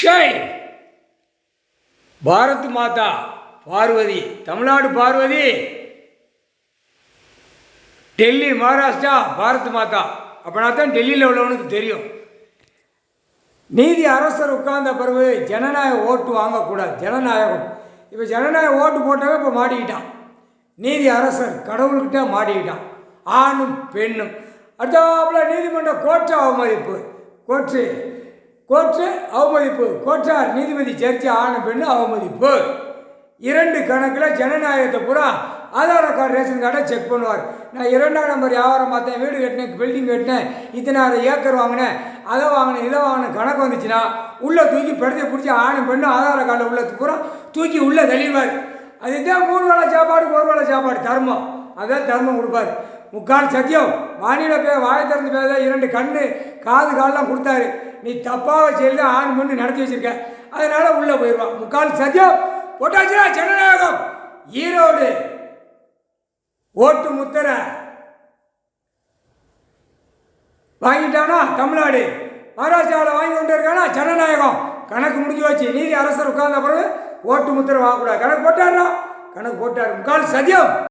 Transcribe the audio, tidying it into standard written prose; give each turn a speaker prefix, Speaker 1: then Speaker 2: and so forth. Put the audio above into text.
Speaker 1: ஜெய் பாரத் மாதா பார்வதி, தமிழ்நாடு பார்வதி, டெல்லி மகாராஷ்டிரா பாரத் மாதா. அப்படின்னா தான் டெல்லியில் உள்ளவனுக்கு தெரியும். நீதி அரசர் உட்கார்ந்த பிறகு ஜனநாயக ஓட்டு வாங்கக்கூடாது. ஜனநாயகம் இப்போ ஜனநாயக ஓட்டு போட்டவே இப்போ மாட்டிக்கிட்டான். நீதி அரசர் கடவுள்கிட்ட மாட்டிக்கிட்டான். ஆணும் பெண்ணும். அடுத்தாப்புல நீதிமன்ற கோர்ட்டு அவமதிப்பு, கோர்ட்டு அவமதிப்பு, கோர்ட்டார் நீதிபதி ஜட்ஜி ஆணும் பெண்ணு அவமதிப்பு. 2 கணக்கில் ஜனநாயகத்தை பூரா ஆதார் கார்டு ரேஷன் கார்டை செக் பண்ணுவார். நான் 2ஆம் நம்பர் வியாபாரம் பார்த்தேன், வீடு கட்டினேன், பில்டிங் கட்டினேன், இத்தனை ஏக்கர் வாங்கினேன், அதை வாங்கினேன், இதை வாங்கினேன் கணக்கு வந்துச்சுன்னா உள்ளே தூக்கி படுத்து பிடிச்சி ஆணும் பெண்ணு ஆதார் கார்டில் உள்ள பூரா தூக்கி உள்ளே தெளிவார். அதுதான் 3 வேளை சாப்பாடு 1 வேளை சாப்பாடு தர்மம். அதான் தர்மம் கொடுப்பார். முக்கால் சத்தியம் வானிலை வாயை திறந்து பேச 2 கண்ணு காது காலெலாம் கொடுத்தாரு. நீ தப்பாக செய்யல ஆண் பண்ணி நடத்தி வச்சிருக்க, அதனால உள்ளே போயிடுவான். முக்கால் சத்தியம் போட்டாச்சுன்னா ஜனநாயகம். ஈரோடு ஓட்டு முத்திரை வாங்கிட்டானா தமிழ்நாடு, மகாராஷ்டிராவில் வாங்கி கொண்டு இருக்கானா ஜனநாயகம். கணக்கு முடிஞ்சு வச்சு நீதி அரசர் உட்கார்ந்த பிறகு ஓட்டு முத்திரை வாங்கக்கூடாது. கணக்கு போட்டாரா? கணக்கு போட்டார். முக்கால் சத்தியம்.